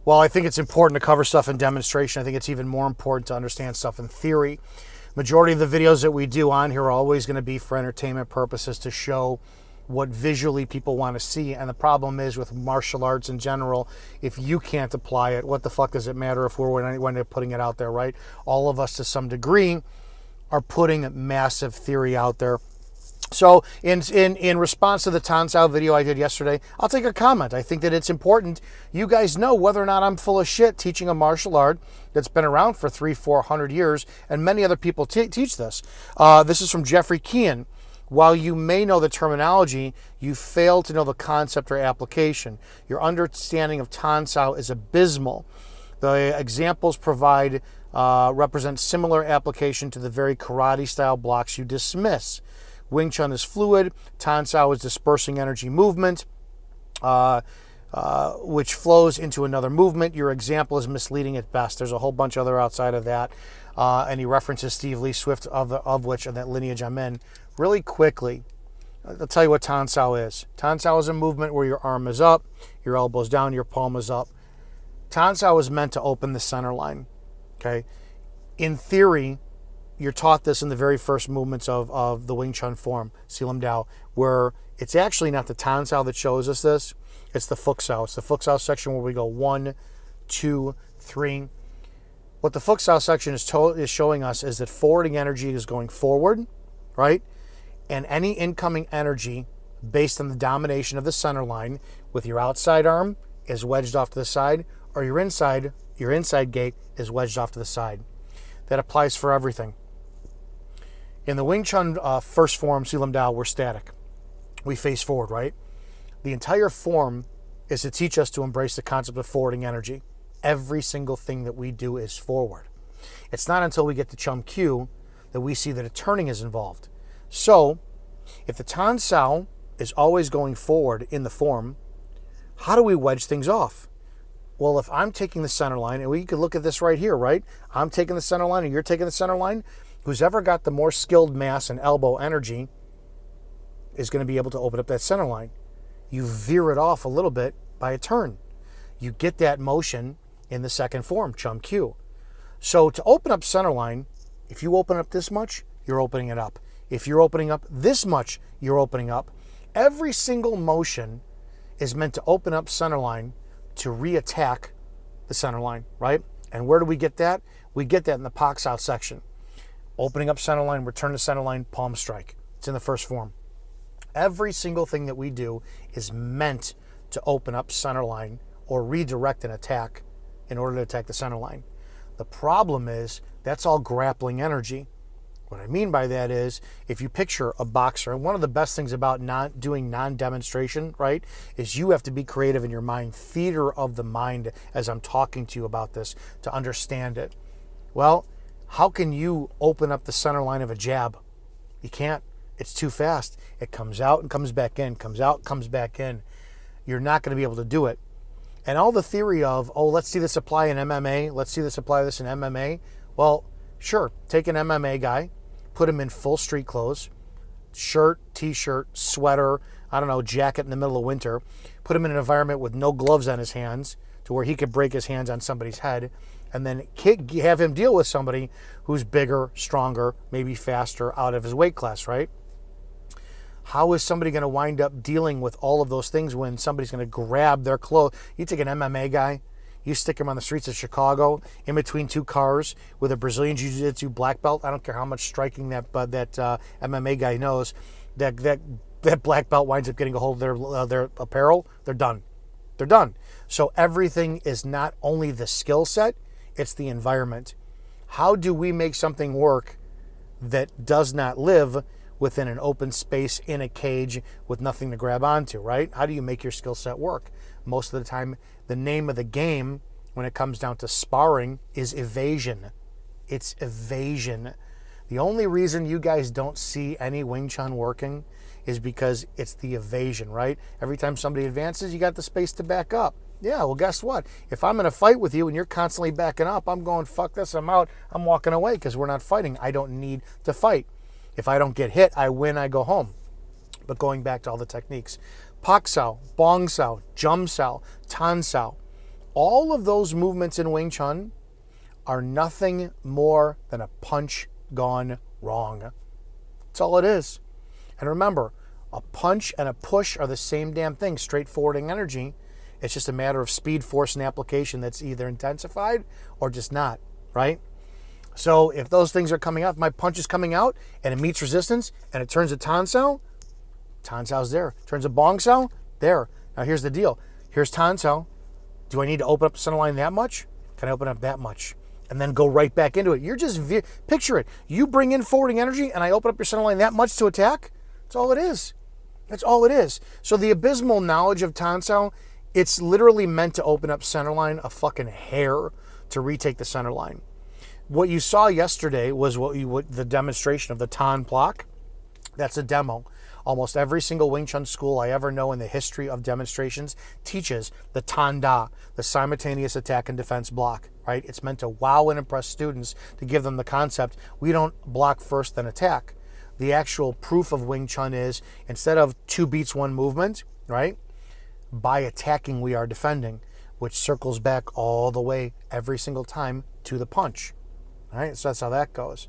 While I think it's important to cover stuff in demonstration, I think it's even more important to understand stuff in theory. Majority of the videos that we do on here are always going to be for entertainment purposes, to show what visually people want to see. And the problem is with martial arts in general, if you can't apply it, what the fuck does it matter if we're putting it out there, right? All of us to some degree are putting massive theory out there. So in response to the Tan Sao video I did yesterday, I'll take a comment. I think that it's important you guys know whether or not I'm full of shit teaching a martial art that's been around for 300-400 years, and many other people teach this. This is from Jeffrey Kean. While you may know the terminology, you fail to know the concept or application. Your understanding of Tan Sao is abysmal. The examples provide represent similar application to the very karate-style blocks you dismiss. Wing Chun is fluid. Tan Sao is dispersing energy movement, which flows into another movement. Your example is misleading at best. There's a whole bunch other outside of that. And he references Steve Lee Swift, of which, and that lineage I'm in. Really quickly, I'll tell you what Tan Sao is. Tan Sao is a movement where your arm is up, your elbow's down, your palm is up. Tan Sao is meant to open the center line. Okay? In theory, you're taught this in the very first movements of the Wing Chun form, Silam Dao, where it's actually not the Tan Sao that shows us this. It's the Fuk Sao. It's the Fuk Sao section where we go 1, 2, 3. What the Fuk Sao section is showing us is that forwarding energy is going forward, right? And any incoming energy based on the domination of the center line with your outside arm is wedged off to the side, or your inside gate is wedged off to the side. That applies for everything. In the Wing Chun first form, Silam Dao, we're static. We face forward, right? The entire form is to teach us to embrace the concept of forwarding energy. Every single thing that we do is forward. It's not until we get to Chum Q that we see that a turning is involved. So, if the Tan Sao is always going forward in the form, how do we wedge things off? Well, if I'm taking the center line, and we could look at this right here, right? I'm taking the center line and you're taking the center line. Who's ever got the more skilled mass and elbow energy is going to be able to open up that center line. You veer it off a little bit by a turn. You get that motion in the second form, Chum Q. So to open up center line, if you open up this much, you're opening it up. If you're opening up this much, you're opening up. Every single motion is meant to open up center line to re-attack the center line, right? And where do we get that? We get that in the Pak Sao section. Opening up center line, return to center line, palm strike. It's in the first form. Every single thing that we do is meant to open up center line or redirect an attack in order to attack the center line. The problem is that's all grappling energy. What I mean by that is, if you picture a boxer, and one of the best things about not doing non-demonstration, right, is you have to be creative in your mind, theater of the mind, as I'm talking to you about this, to understand it. Well, how can you open up the center line of a jab? You can't. It's too fast. It comes out and comes back in, comes out, comes back in. You're not going to be able to do it. And all the theory of, oh, let's see this apply in MMA, let's see this apply this in MMA. Well, sure, take an MMA guy, put him in full street clothes, shirt, t-shirt, sweater, I don't know, jacket in the middle of winter, put him in an environment with no gloves on his hands to where he could break his hands on somebody's head, and then have him deal with somebody who's bigger, stronger, maybe faster, out of his weight class, right? How is somebody going to wind up dealing with all of those things when somebody's going to grab their clothes? You take an MMA guy, you stick him on the streets of Chicago in between two cars with a Brazilian Jiu-Jitsu black belt. I don't care how much striking that MMA guy knows. That black belt winds up getting a hold of their apparel. They're done. They're done. So everything is not only the skill set, it's the environment. How do we make something work that does not live within an open space in a cage with nothing to grab onto, right? How do you make your skill set work? Most of the time, the name of the game when it comes down to sparring is evasion. It's evasion. The only reason you guys don't see any Wing Chun working is because it's the evasion, right? Every time somebody advances, you got the space to back up. Yeah, well, guess what? If I'm in a fight with you and you're constantly backing up, I'm going, fuck this, I'm out. I'm walking away because we're not fighting. I don't need to fight. If I don't get hit, I win, I go home. But going back to all the techniques, Pak Sao, Bong Sao, Jum Sao, Tan Sao, All of those movements in Wing Chun are nothing more than a punch gone wrong. That's all it is. And remember, a punch and a push are the same damn thing, straightforwarding energy. It's just a matter of speed, force, and application that's either intensified or just not, right? So if those things are coming out, if my punch is coming out and it meets resistance and it turns a Tan Sao, Tan Sao's there. Turns a Bong Sao, there. Now here's the deal. Here's Tan Sao. Do I need to open up the center line that much? Can I open up that much? And then go right back into it. You're just, picture it. You bring in forwarding energy and I open up your center line that much to attack? That's all it is. That's all it is. So the abysmal knowledge of Tan Sao, it's literally meant to open up center line a fucking hair to retake the center line. What you saw yesterday was the demonstration of the Tan block. That's a demo. Almost every single Wing Chun school I ever know in the history of demonstrations teaches the Tan Da, the simultaneous attack and defense block, right? It's meant to wow and impress students, to give them the concept, we don't block first then attack. The actual proof of Wing Chun is, instead of 2 beats, 1 movement, right? By attacking, we are defending, which circles back all the way every single time to the punch, right? So that's how that goes.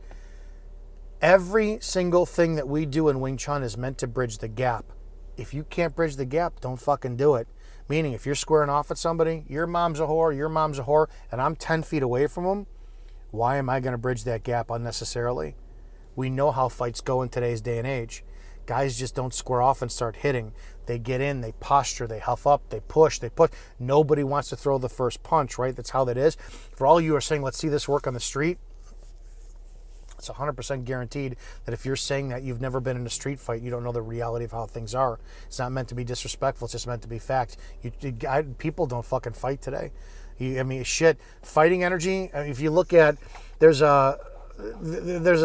Every single thing that we do in Wing Chun is meant to bridge the gap. If you can't bridge the gap, don't fucking do it. Meaning, if you're squaring off at somebody, your mom's a whore, and I'm 10 feet away from them, why am I going to bridge that gap unnecessarily? We know how fights go in today's day and age. Guys just don't square off and start hitting. They get in, they posture, they huff up, they push. Nobody wants to throw the first punch, right? That's how that is. For all you are saying, let's see this work on the street, it's 100% guaranteed that if you're saying that you've never been in a street fight, you don't know the reality of how things are. It's not meant to be disrespectful. It's just meant to be fact. People don't fucking fight today. Shit. Fighting energy. If you look at, there's a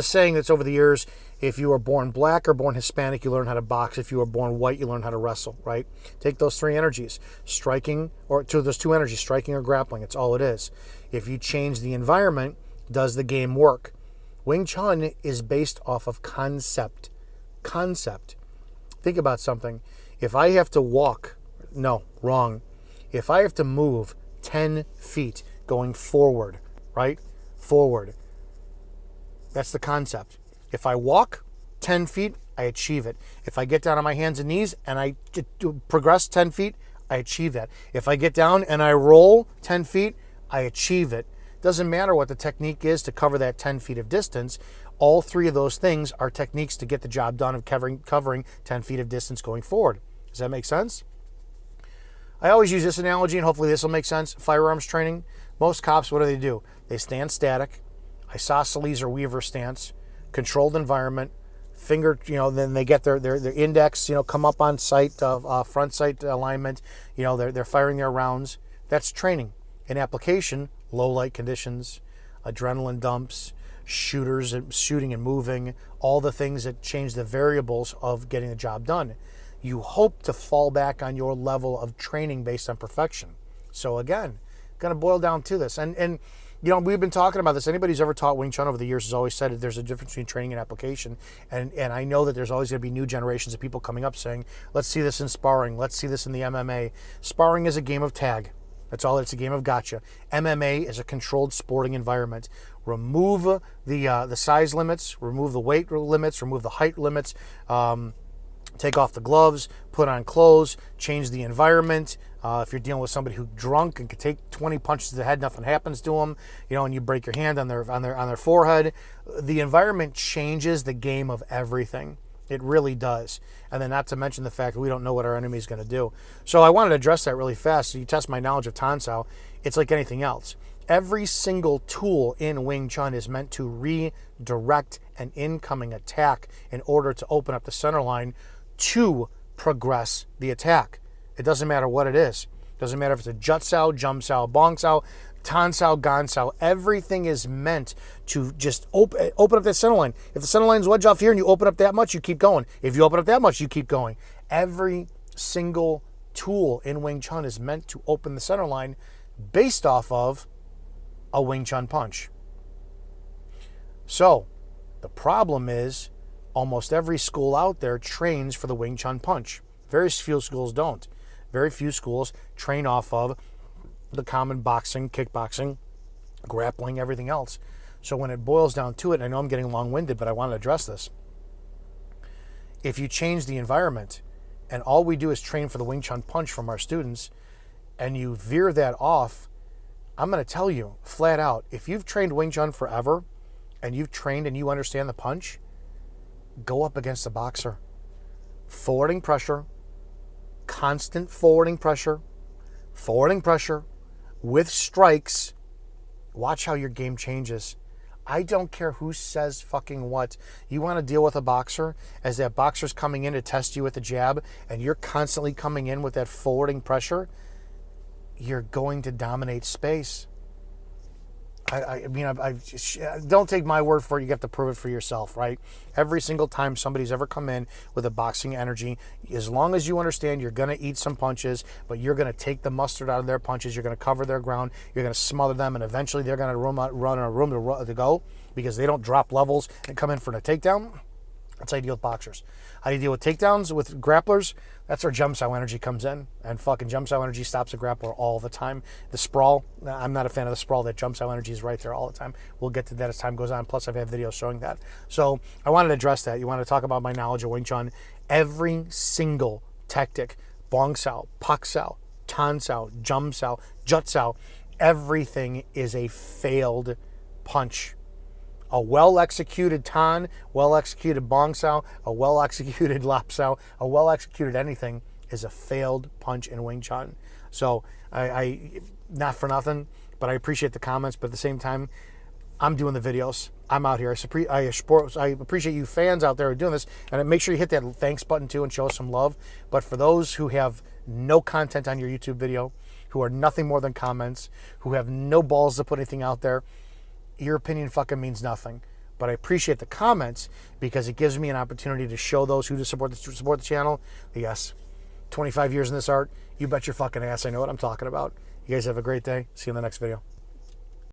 saying that's over the years, if you were born black or born Hispanic, you learn how to box. If you were born white, you learn how to wrestle, right? Take those 3 energies, striking, or those 2 energies, striking or grappling. It's all it is. If you change the environment, does the game work? Wing Chun is based off of concept. Think about something. If I have to walk, no, wrong. If I have to move 10 feet going forward, right? Forward. That's the concept. If I walk 10 feet, I achieve it. If I get down on my hands and knees and I progress 10 feet, I achieve that. If I get down and I roll 10 feet, I achieve it. Doesn't matter what the technique is to cover that 10 feet of distance. All 3 of those things are techniques to get the job done of covering 10 feet of distance going forward. Does that make sense? I always use this analogy, and hopefully this will make sense. Firearms training. Most cops, what do? They stand static, isosceles or weaver stance, controlled environment, finger, then they get their index, come up on sight, front sight alignment, they're firing their rounds. That's training. In application, low light conditions, adrenaline dumps, shooting and moving, all the things that change the variables of getting the job done. You hope to fall back on your level of training based on perfection. So again, going to boil down to this. And we've been talking about this. Anybody who's ever taught Wing Chun over the years has always said that there's a difference between training and application. And I know that there's always going to be new generations of people coming up saying, let's see this in sparring. Let's see this in the MMA. Sparring is a game of tag. That's all. It's a game of gotcha. MMA is a controlled sporting environment. Remove the size limits, remove the weight limits, remove the height limits, take off the gloves, put on clothes, change the environment. If you're dealing with somebody who's drunk and can take 20 punches to the head, nothing happens to them, and you break your hand on their forehead, the environment changes the game of everything. It really does. And then not to mention the fact that we don't know what our enemy is going to do. So I wanted to address that really fast. So you test my knowledge of Tan Sao. It's like anything else. Every single tool in Wing Chun is meant to redirect an incoming attack in order to open up the center line to progress the attack. It doesn't matter what it is. It doesn't matter if it's a Jut Sao, Jum Sao, Bong Sao, Tan Sao, Gan Sao. Everything is meant to just open up that center line. If the center line's wedged off here and you open up that much, you keep going. If you open up that much, you keep going. Every single tool in Wing Chun is meant to open the center line based off of a Wing Chun punch. So the problem is almost every school out there trains for the Wing Chun punch. Very few schools don't. Very few schools train off of the common boxing, kickboxing, grappling, everything else. So when it boils down to it, and I know I'm getting long-winded, but I want to address this. If you change the environment and all we do is train for the Wing Chun punch from our students and you veer that off, I'm going to tell you flat out, if you've trained Wing Chun forever and you've trained and you understand the punch, go up against a boxer. Forwarding pressure, constant forwarding pressure with strikes. Watch how your game changes. I don't care who says fucking what. You want to deal with a boxer as that boxer's coming in to test you with a jab and you're constantly coming in with that forwarding pressure, you're going to dominate space. I don't take my word for it. You have to prove it for yourself, right? Every single time somebody's ever come in with a boxing energy, as long as you understand you're going to eat some punches, but you're going to take the mustard out of their punches, you're going to cover their ground, you're going to smother them, and eventually they're going to run a room to go because they don't drop levels and come in for a takedown. That's how you deal with boxers. How do you deal with takedowns with grapplers? That's where jump style energy comes in. And fucking jump style energy stops a grappler all the time. The sprawl, I'm not a fan of the sprawl. That jump style energy is right there all the time. We'll get to that as time goes on. Plus, I've had videos showing that. So I wanted to address that. You want to talk about my knowledge of Wing Chun. Every single tactic, bong sao, pak sao, tan sao, jump sao, jut sao, everything is a failed punch. A well-executed tan, well-executed bong sao, a well-executed lap sao, a well-executed anything is a failed punch in Wing Chun. So I not for nothing, but I appreciate the comments. But at the same time, I'm doing the videos. I'm out here. I appreciate you fans out there who are doing this. And make sure you hit that thanks button too and show us some love. But for those who have no content on your YouTube video, who are nothing more than comments, who have no balls to put anything out there, your opinion fucking means nothing. But I appreciate the comments because it gives me an opportunity to show those who support the channel. Yes, 25 years in this art, you bet your fucking ass I know what I'm talking about. You guys have a great day. See you in the next video.